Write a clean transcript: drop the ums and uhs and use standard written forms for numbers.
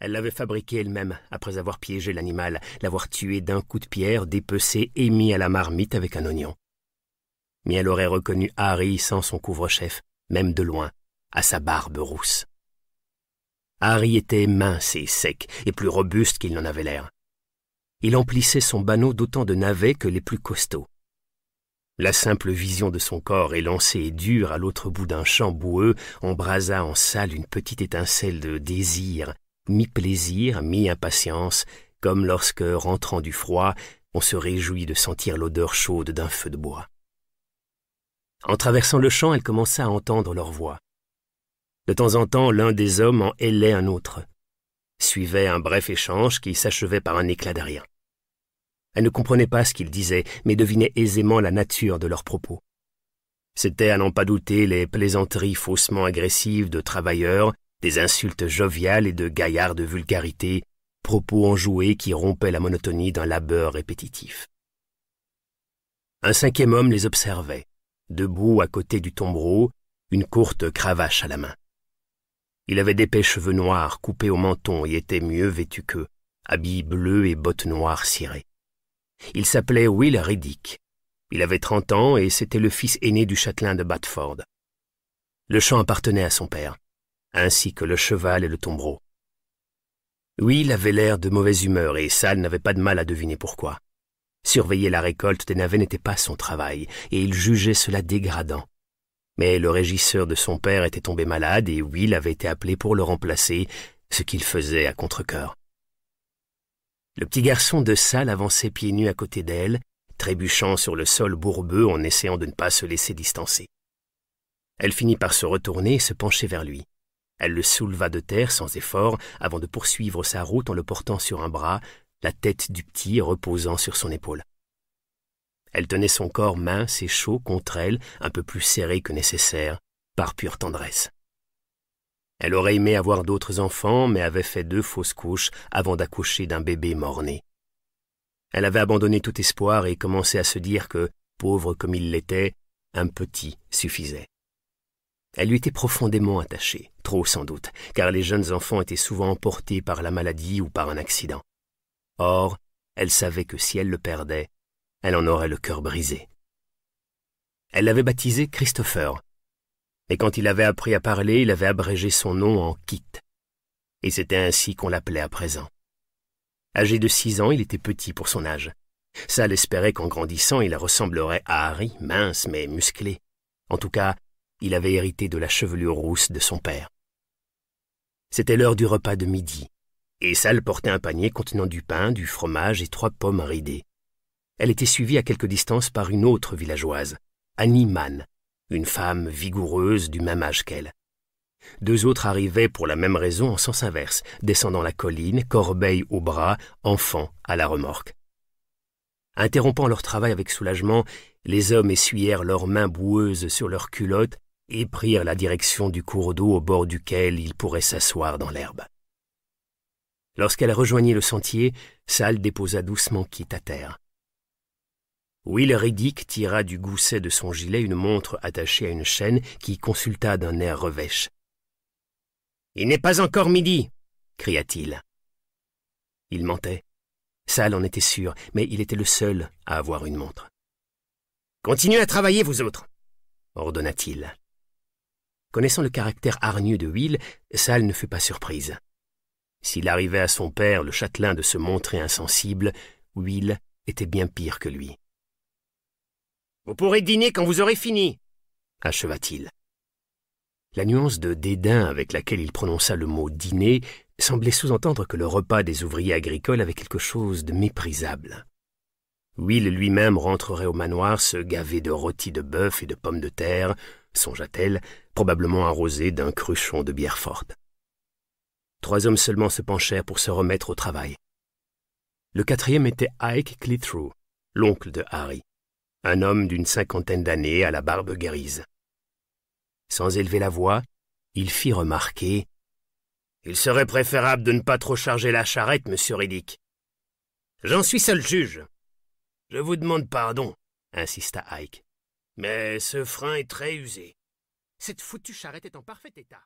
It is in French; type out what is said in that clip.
Elle l'avait fabriqué elle-même, après avoir piégé l'animal, l'avoir tué d'un coup de pierre, dépecé et mis à la marmite avec un oignon. Mais elle aurait reconnu Harry sans son couvre-chef, même de loin, à sa barbe rousse. Harry était mince et sec, et plus robuste qu'il n'en avait l'air. Il emplissait son banneau d'autant de navets que les plus costauds. La simple vision de son corps élancé et dur à l'autre bout d'un champ boueux embrasa en Sal une petite étincelle de désir, mi-plaisir, mi-impatience, comme lorsque, rentrant du froid, on se réjouit de sentir l'odeur chaude d'un feu de bois. En traversant le champ, elle commença à entendre leurs voix. De temps en temps, l'un des hommes en hélait un autre. Suivait un bref échange qui s'achevait par un éclat de rire. Elle ne comprenait pas ce qu'ils disaient, mais devinait aisément la nature de leurs propos. C'étaient, à n'en pas douter, les plaisanteries faussement agressives de travailleurs, des insultes joviales et de gaillardes vulgarités, propos enjoués qui rompaient la monotonie d'un labeur répétitif. Un cinquième homme les observait, debout à côté du tombereau, une courte cravache à la main. Il avait d'épais cheveux noirs coupés au menton et était mieux vêtu qu'eux, habits bleus et bottes noires cirées. Il s'appelait Will Riddick. Il avait 30 ans et c'était le fils aîné du châtelain de Batford. Le champ appartenait à son père, ainsi que le cheval et le tombereau. Will avait l'air de mauvaise humeur et Sal n'avait pas de mal à deviner pourquoi. Surveiller la récolte des navets n'était pas son travail et il jugeait cela dégradant. Mais le régisseur de son père était tombé malade et Will avait été appelé pour le remplacer, ce qu'il faisait à contre-cœur. Le petit garçon de Sal avançait pieds nus à côté d'elle, trébuchant sur le sol bourbeux en essayant de ne pas se laisser distancer. Elle finit par se retourner et se pencher vers lui. Elle le souleva de terre sans effort avant de poursuivre sa route en le portant sur un bras, la tête du petit reposant sur son épaule. Elle tenait son corps mince et chaud contre elle, un peu plus serré que nécessaire, par pure tendresse. Elle aurait aimé avoir d'autres enfants, mais avait fait 2 fausses couches avant d'accoucher d'un bébé mort-né. Elle avait abandonné tout espoir et commençait à se dire que, pauvre comme il l'était, un petit suffisait. Elle lui était profondément attachée, trop sans doute, car les jeunes enfants étaient souvent emportés par la maladie ou par un accident. Or, elle savait que si elle le perdait, elle en aurait le cœur brisé. Elle l'avait baptisé Christopher, mais quand il avait appris à parler, il avait abrégé son nom en Kit, et c'était ainsi qu'on l'appelait à présent. Âgé de 6 ans, il était petit pour son âge. Sal espérait qu'en grandissant, il ressemblerait à Harry, mince mais musclé. En tout cas, il avait hérité de la chevelure rousse de son père. C'était l'heure du repas de midi, et Sal portait un panier contenant du pain, du fromage et 3 pommes ridées. Elle était suivie à quelque distance par une autre villageoise, Annie Mann, une femme vigoureuse du même âge qu'elle. 2 autres arrivaient pour la même raison en sens inverse, descendant la colline, corbeille au bras, enfants à la remorque. Interrompant leur travail avec soulagement, les hommes essuyèrent leurs mains boueuses sur leurs culottes et prirent la direction du cours d'eau au bord duquel ils pourraient s'asseoir dans l'herbe. Lorsqu'elle rejoignit le sentier, Sal déposa doucement Kit à terre. Will Riddick tira du gousset de son gilet une montre attachée à une chaîne qui consulta d'un air revêche. « Il n'est pas encore midi !» cria-t-il. Il mentait. Sal en était sûr, mais il était le seul à avoir une montre. « Continuez à travailler, vous autres !» ordonna-t-il. Connaissant le caractère hargneux de Will, Sal ne fut pas surprise. S'il arrivait à son père, le châtelain, de se montrer insensible, Will était bien pire que lui. « Vous pourrez dîner quand vous aurez fini !» acheva-t-il. La nuance de dédain avec laquelle il prononça le mot « dîner » semblait sous-entendre que le repas des ouvriers agricoles avait quelque chose de méprisable. Will lui-même rentrerait au manoir se gaver de rôtis de bœuf et de pommes de terre, songea-t-elle, probablement arrosé d'un cruchon de bière forte. 3 hommes seulement se penchèrent pour se remettre au travail. Le 4e était Ike Clitheroe, l'oncle de Harry, un homme d'une 50aine d'années à la barbe grise. Sans élever la voix, il fit remarquer « Il serait préférable de ne pas trop charger la charrette, monsieur Riddick. »« J'en suis seul juge. »« Je vous demande pardon, » insista Ike. « Mais ce frein est très usé. Cette foutue charrette est en parfait état. »